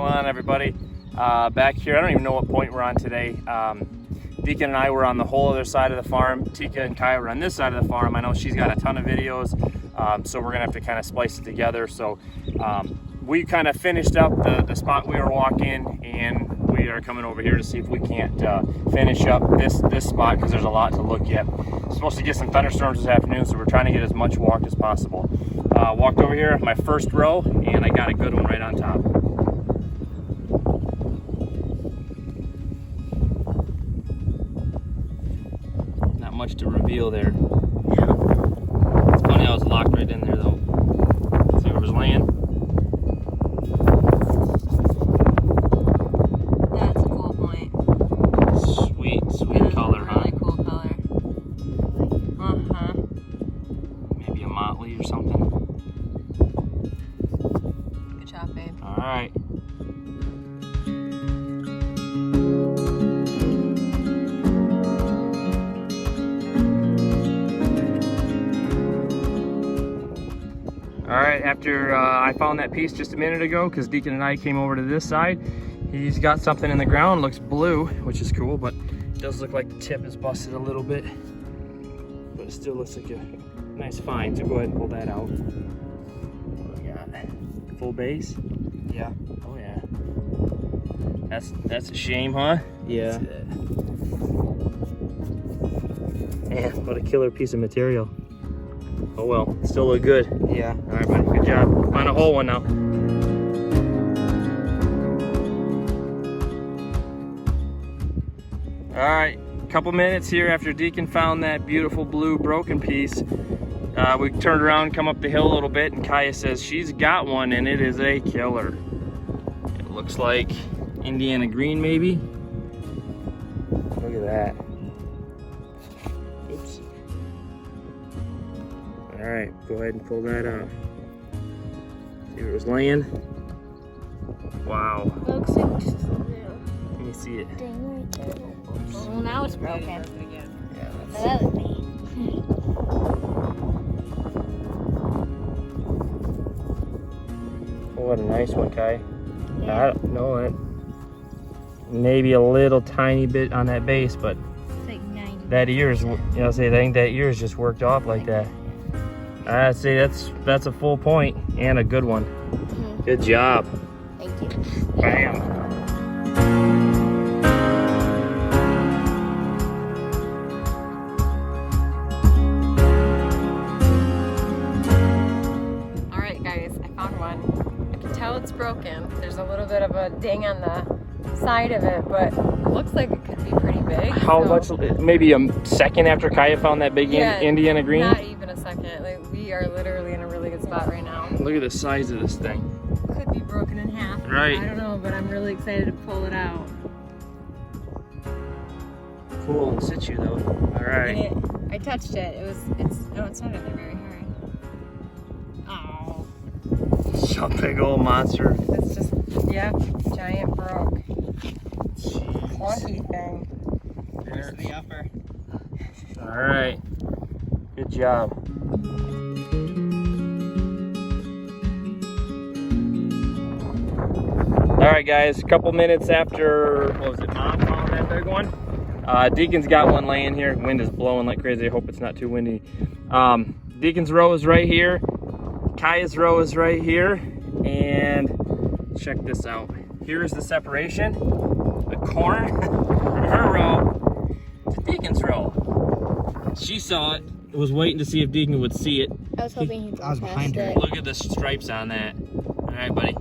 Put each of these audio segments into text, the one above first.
going on, everybody? Back here, I don't even know what point we're on today. Deacon and I were on the whole other side of the farm. Tika and Kaia were on this side of the farm. I know she's got a ton of videos, so we're gonna have to kind of splice it together. So we kind of finished up the spot we were walking, and we are coming over here to see if we can't finish up this spot, because there's a lot to look at. Supposed to get some thunderstorms this afternoon, so we're trying to get as much walked as possible. Walked over here, my first row, and I got a good one right on top. Not much to reveal there. It's funny how it's locked right in there though. See where it was laying? That's a cool point. Sweet color, huh? Really cool color. Uh-huh. Maybe a motley or something. Good job, babe. All right. All right, after I found that piece just a minute ago, because Deacon and I came over to this side, he's got something in the ground, looks blue, which is cool, but it does look like the tip is busted a little bit. But it still looks like a nice find, so go ahead and pull that out. What do we got? Full base? Yeah. Oh yeah. That's a shame, huh? Yeah. Man, what a killer piece of material. Oh well, still look good. Yeah. All right, buddy, good job. Find a whole one now. All right, couple minutes here after Deacon found that beautiful blue broken piece. We turned around, come up the hill a little bit, and Kaia says she's got one, and it is a killer. It looks like Indiana green, maybe. Look at that. Oops. All right, go ahead and pull that out. See where it was laying? Wow. Looks like just a little Let me see it. thing right there. Well, now it's broken. Yeah, So that was me. oh, what a nice one, Kai. Yeah. I don't know it. Maybe a little tiny bit on that base, but It's like 90. that ear's, I think that ear's just worked off like that. I'd say that's a full point and a good one. Mhm. Good job. Thank you. Bam. All right, guys, I found one. I can tell it's broken. There's a little bit of a ding on the side of it, but it looks like it could be pretty big. How so- much? Maybe a second after Kaia found that big Yeah, Indiana green? Not even a second. Like, we are literally in a really good spot right now. Look at the size of this thing. Could be broken in half. Right. I don't know, but I'm really excited to pull it out. Cool in situ though. All right. And I touched it. It's not in there very hard. Oh, Some big old monster. it's just, yeah, giant broke. Clunky thing. There's the upper. All right. Good job. All right, guys. A couple minutes after, what was it, Mom found that big one? Deacon's got one laying here. Wind is blowing like crazy. I hope it's not too windy. Deacon's row is right here. Kaia's row is right here. And check this out. Here's the separation. The corn from her row to Deacon's row. She saw it. Was waiting to see if Deacon would see it. I was hoping he'd I was go behind past her. it. Look at the stripes on that. All right, buddy.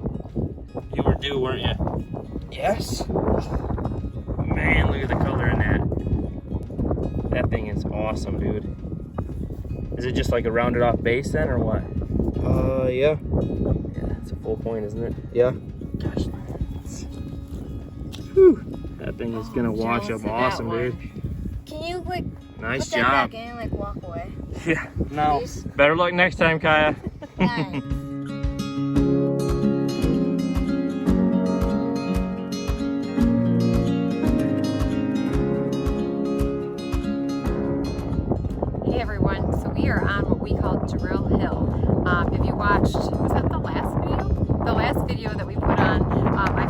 You were due, weren't you? Yes. Man, look at the color in that. That thing is awesome, dude. Is it just like a rounded off base then, or what? Yeah. Yeah, it's a full point, isn't it? Yeah. Gosh. Whew. That thing is gonna wash jealous up of that awesome, one. dude. Can you like Nice put that job. back in and like walk away? Yeah. No. Please? Better luck next time, Kaia. Thanks. Hey everyone, so we are on what we call Drill Hill. If you watched, was that the last video? The last video that we put on, I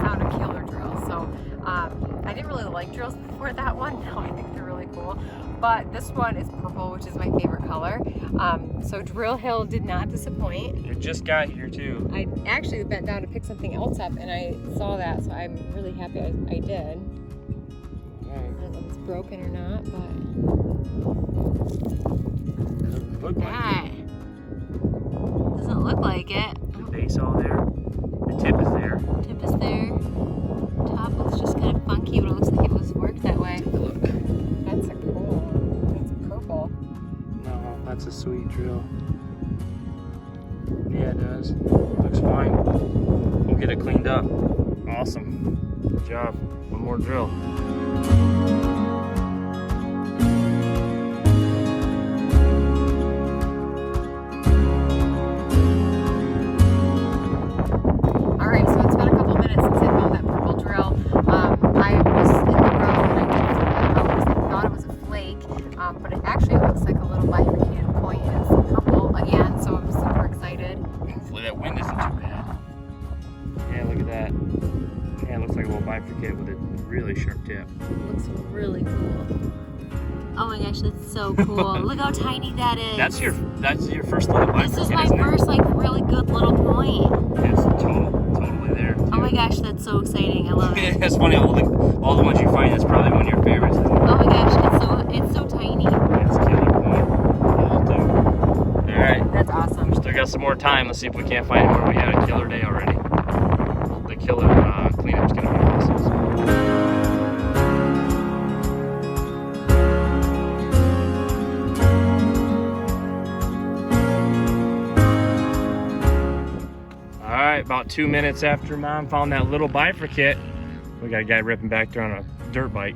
but this one is purple, which is my favorite color. So Drill Hill did not disappoint. It just got here too. I actually bent down to pick something else up and I saw that, so I'm really happy I did. I don't know if it's broken or not, but Doesn't look like that doesn't look like it. the base all there. The tip is there. Tip is there. Top looks just kind of funky, but it looks like it was worked that way. Look. That's a cool. That's purple. No, that's a sweet drill. Yeah, it does. Looks fine. We'll get it cleaned up. Awesome. Good job. One more drill. Alright, so it's been a couple minutes since I found that purple drill. I was in the road and I didn't see that road because I thought it was a flake, but it actually looks like a little bifurcated point and it's purple again, so I'm super excited. Hopefully that wind isn't too bad. Yeah, look at that. Yeah, it looks like a little bifurcate with a really sharp tip. Looks really cool. Oh my gosh, that's so cool. Look how tiny that is. That's your first little bifurcate, This is my isn't it? first like really good little point. It's totally there. Oh my gosh, that's so exciting. I love it. It's funny, all the ones you find, that's probably one of your favorites, isn't it? Oh my gosh, it's so tiny. It's killer point. Alright, That's awesome. still got some more time. Let's see if we can't find it where we had a killer day already. The killer cleanup's gonna be awesome. Alright, about 2 minutes after Mom found that little bifurcate, we got a guy ripping back there on a dirt bike.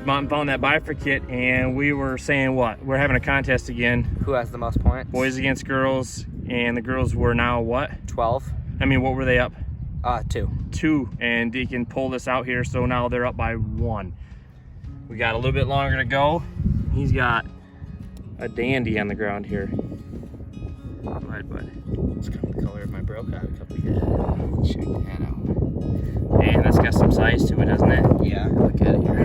Mom found that bifurcate and we were saying what? We're having a contest again. Who has the most points? Boys against girls, and the girls were now what? 12. I mean, what were they up? 2. 2, and Deacon pulled us out here, so now they're up by 1. We got a little bit longer to go. He's got a dandy on the ground here. Go ahead, bud. It's kind of the color of my broke out a couple years ago. Check that out. And that's got some size to it, doesn't it? Yeah, look at it here.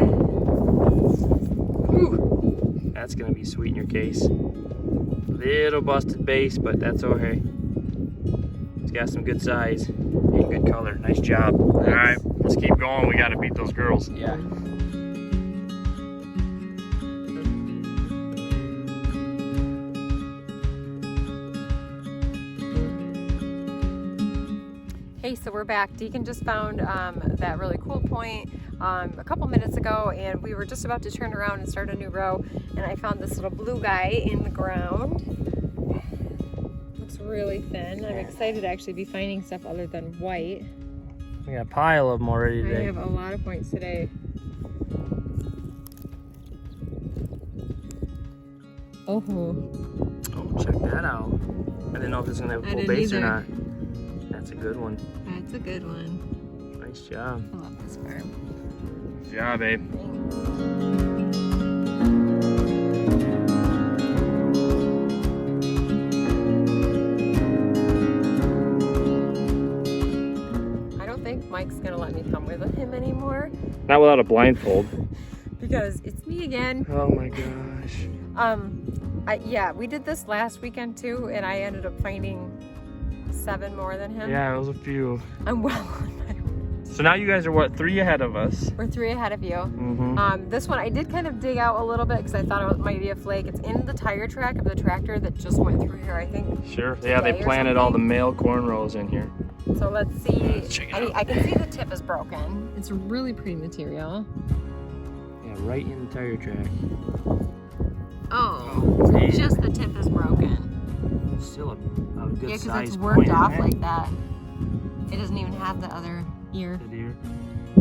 Whew. That's gonna be sweet in your case. Little busted base, but that's okay. It's got some good size and good color. Nice job. All right, let's keep going. We gotta beat those girls. Yeah. Hey, so we're back. Deacon just found that really cool point a couple minutes ago, and we were just about to turn around and start a new row, and I found this little blue guy in the ground. Looks really thin. I'm excited to actually be finding stuff other than white. We got a pile of them already I today. have a lot of points today. Oh, Oh, check that out. I didn't know if it's gonna have a full didn't base or either. not. That's a good one. that's a good one. Nice job. I love this farm. Good job, babe. I don't think Mike's gonna let me come with him anymore Not without a blindfold. because it's me again. Oh my gosh. Yeah, we did this last weekend too, and I ended up finding 7 more than him. Yeah, it was a few. I'm well on my way. So now you guys are what, 3 ahead of us? We're 3 ahead of you. Mm-hmm. This one I did kind of dig out a little bit because I thought it might be a flake. It's in the tire track of the tractor that just went through here, I think. Sure. Yeah, they today or planted all the something. male corn rows in here. So let's see. Let's check it out. I can see the tip is broken. It's really pretty material. Yeah, right in the tire track. Oh, man. just the tip is broken. Still a good Yeah, because size it's worked point, off isn't it? like that. It doesn't even have the other ear. The deer.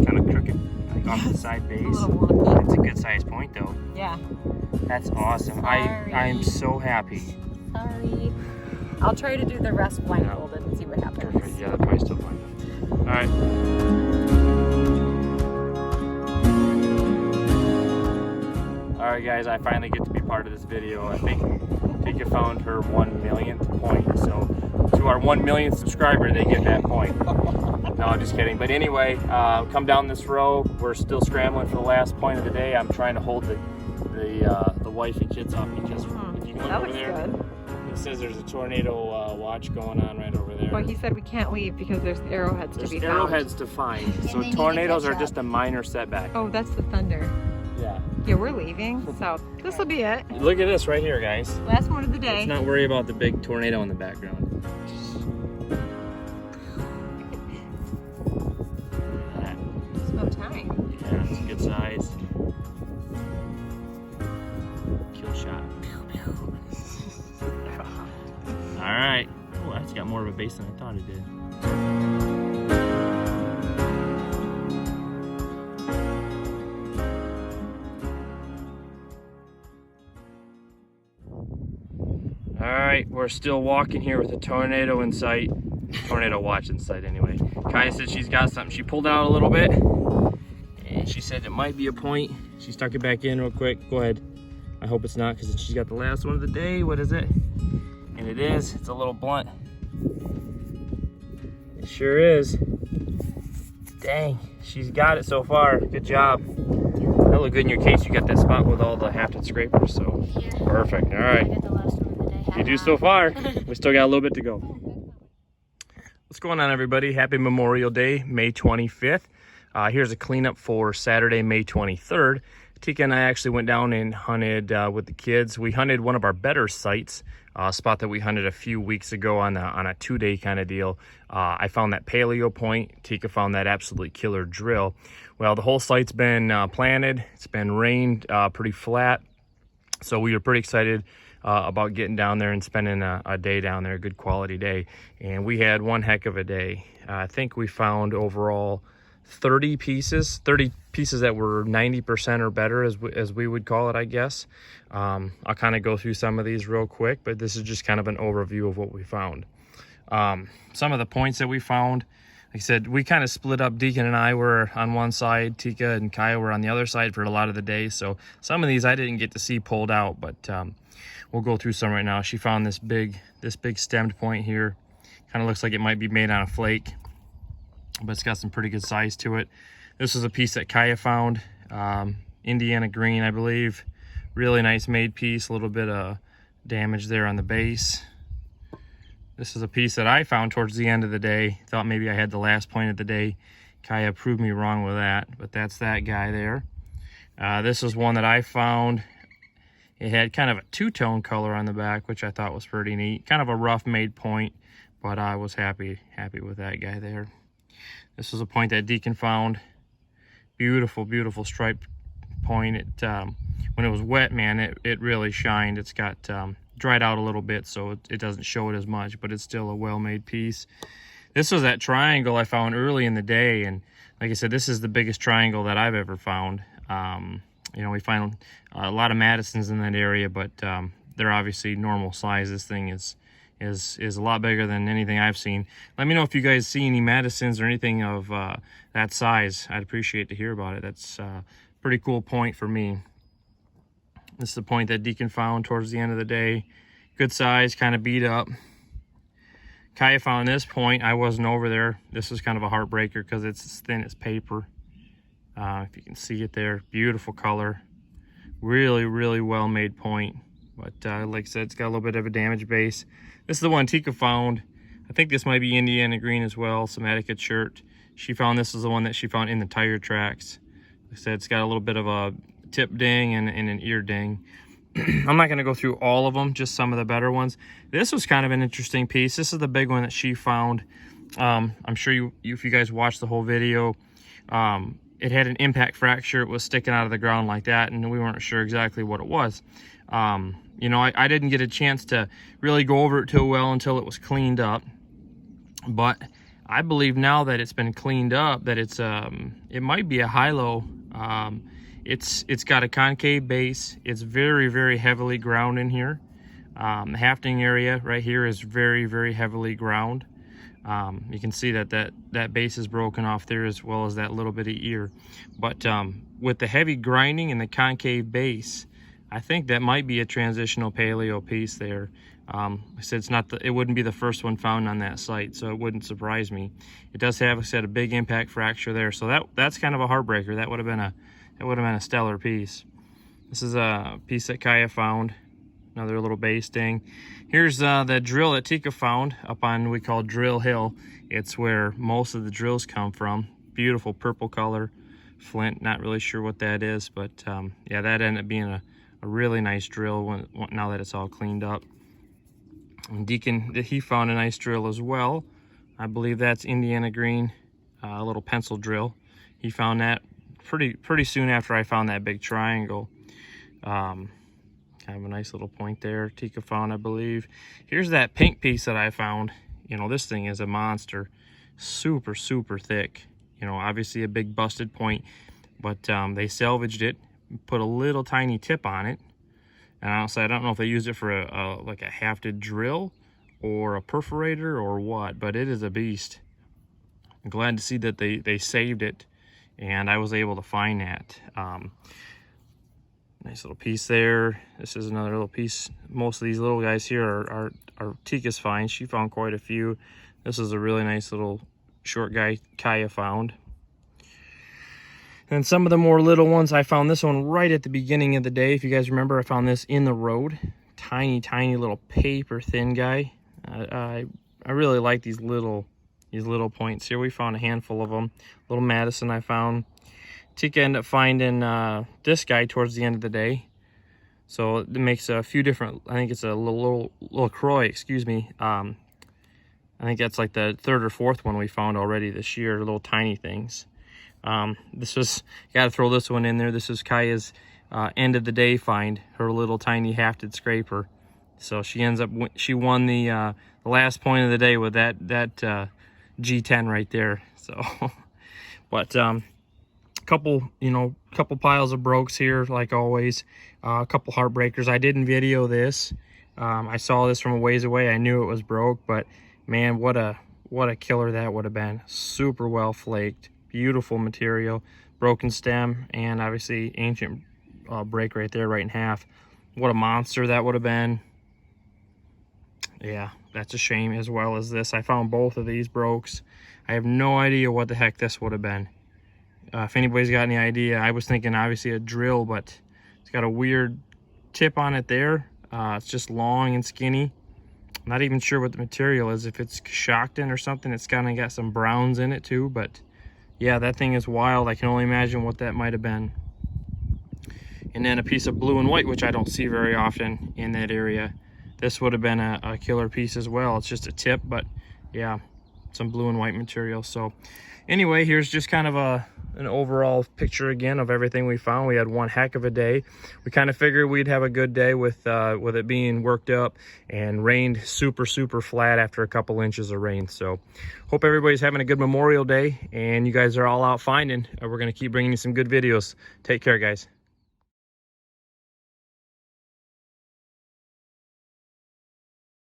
Kind of crooked, like off the side A base. little wonky. It's a good size point though. Yeah. That's awesome. Sorry. I am so happy. Sorry. I'll try to do the rest blindfolded and see what happens. Perfect. Yeah, that's probably still fine. All right. All right, guys. I finally get to be part of this video. I think Kaia found her 1 millionth point. So to our 1 millionth subscriber, they get that point. No, I'm just kidding. But anyway, come down this row. We're still scrambling for the last point of the day. I'm trying to hold the the wife and kids off because if you can look That over looks there, good. it says there's a tornado watch going on right over there. But he said we can't leave because there's arrowheads There's to be found. arrowheads to find. So they need to tornadoes catch are up. just a minor setback. Oh, that's the thunder. Yeah. Yeah, we're leaving, so this will be it. Look at this right here, guys. Last one of the day. Let's not worry about the big tornado in the background. It's about time. Yeah, it's a good size. Kill shot. All right. Oh, that's got more of a base than I thought it did. All right, we're still walking here with a tornado in sight. Tornado watch in sight anyway. Kaia said she's got something. She pulled out a little bit and she said it might be a point. She stuck it back in real quick. Go ahead. I hope it's not because she's got the last one of the day. What is it? And it is. It's a little blunt. It sure is. Dang, she's got it so far. Good job. That look good in your case. You got that spot with all the hafted scrapers, so Yeah. perfect. All I right. got the last one of the day. You do so far. We still got a little bit to go. What's going on, everybody? Happy Memorial Day, May 25th. Here's a cleanup for Saturday, May 23rd. Tika and I actually went down and hunted with the kids. We hunted one of our better sites, a spot that we hunted a few weeks ago on a 2-day kind of deal. I found that paleo point. Tika found that absolutely killer drill. Well, the whole site's been planted. It's been rained pretty flat. So we were pretty excited about getting down there and spending a day down there, a good quality day. And we had one heck of a day. I think we found overall 30 pieces that were 90% or better, as we would call it, I guess. I'll kind of go through some of these real quick, but this is just kind of an overview of what we found. Some of the points that we found, like I said, we kind of split up. Deacon and I were on one side, Tika and Kaia were on the other side for a lot of the day. So some of these I didn't get to see pulled out, but we'll go through some right now. She found this big stemmed point here. Kind of looks like it might be made on a flake, but it's got some pretty good size to it. This is a piece that Kaia found, Indiana green, I believe. Really nice made piece, a little bit of damage there on the base. This is a piece that I found towards the end of the day. Thought maybe I had the last point of the day. Kaia proved me wrong with that, but that's that guy there. This is one that I found. It had kind of a two-tone color on the back, which I thought was pretty neat. Kind of a rough made point, but I was happy with that guy there. This was a point that Deacon found. Beautiful, beautiful striped point. It when it was wet, man, it really shined. It's got dried out a little bit, so it doesn't show it as much, but it's still a well-made piece. This was that triangle I found early in the day, and like I said, this is the biggest triangle that I've ever found. You know, we find a lot of Madisons in that area, but they're obviously normal size. This thing is a lot bigger than anything I've seen. Let me know if you guys see any Madisons or anything of that size. I'd appreciate to hear about it. That's a pretty cool point for me. This is the point that Deacon found towards the end of the day. Good size, kind of beat up. Kaia found this point. I wasn't over there. This is kind of a heartbreaker because it's as thin as paper. If you can see it there, beautiful color. Really, really well-made point. But like I said, it's got a little bit of a damaged base. This is the one Tika found. I think this might be Indiana green as well, some etiquette shirt. She found this is the one that she found in the tire tracks. Like I said, it's got a little bit of a tip ding and an ear ding. I'm not going to go through all of them, just some of the better ones. This was kind of an interesting piece. This is the big one that she found. I'm sure if you guys watched the whole video, it had an impact fracture. It was sticking out of the ground like that, and we weren't sure exactly what it was. You know, I didn't get a chance to really go over it too well until it was cleaned up. But I believe now that it's been cleaned up that it might be a high-low. It's got a concave base. It's very, very heavily ground in here. The hafting area right here is very, very heavily ground. You can see that base is broken off there, as well as that little bitty ear. But with the heavy grinding and the concave base, I think that might be a transitional paleo piece there. I said it wouldn't be the first one found on that site, so it wouldn't surprise me. It does have, like I said, a big impact fracture there, so that's kind of a heartbreaker. That would have been a stellar piece. This is a piece that Kaia found. Another little bay sting. Here's the drill that Tika found up on we call Drill Hill. It's where most of the drills come from. Beautiful purple color flint. Not really sure what that is, but yeah, that ended up being a really nice drill now that it's all cleaned up. And Deacon, he found a nice drill as well. I believe that's Indiana green, a little pencil drill. He found that pretty soon after I found that big triangle. Kind of a nice little point there. Tika found, I believe. Here's that pink piece that I found. You know, this thing is a monster. Super, super thick. You know, obviously a big busted point, but they salvaged it, put a little tiny tip on it. And honestly, I don't know if they used it for like a hafted drill or a perforator or what, but it is a beast. I'm glad to see that they saved it, and I was able to find that. Nice little piece there. This is another little piece. Most of these little guys here are Tika's find. She found quite a few. This is a really nice little short guy Kaia found. And some of the more little ones, I found this one right at the beginning of the day. If you guys remember, I found this in the road. Tiny, tiny little paper thin guy. I really like these little points here. We found a handful of them. Little Madison I found. Tika ended up finding this guy towards the end of the day. So it makes a few different, I think it's a little LaCroix, excuse me. I think that's like the third or fourth one we found already this year, little tiny things. This was, gotta throw this one in there. This is Kaia's end of the day find, her little tiny hafted scraper. So she ends up, she won the last point of the day with that G10 right there. So, but couple piles of brokes here, like always. A couple heartbreakers. I didn't video this. I saw this from a ways away. I knew it was broke, but man, what a killer that would have been. Super well flaked, beautiful material, broken stem, and obviously ancient break right there, right in half. What a monster that would have been. Yeah, that's a shame, as well as this. I found both of these brokes. I have no idea what the heck this would have been. If anybody's got any idea, I was thinking obviously a drill, but it's got a weird tip on it there. It's just long and skinny. I'm not even sure what the material is. If it's Shockton or something, it's kind of got some browns in it too. But yeah, that thing is wild. I can only imagine what that might have been. And then a piece of blue and white, which I don't see very often in that area. This would have been a killer piece as well. It's just a tip, but yeah, some blue and white material. So anyway, here's just kind of an overall picture again of everything we found. We had one heck of a day. We kind of figured we'd have a good day with it being worked up, and rained super flat after a couple inches of rain. So hope everybody's having a good Memorial Day, and you guys are all out finding. We're going to keep bringing you some good videos. Take care, guys.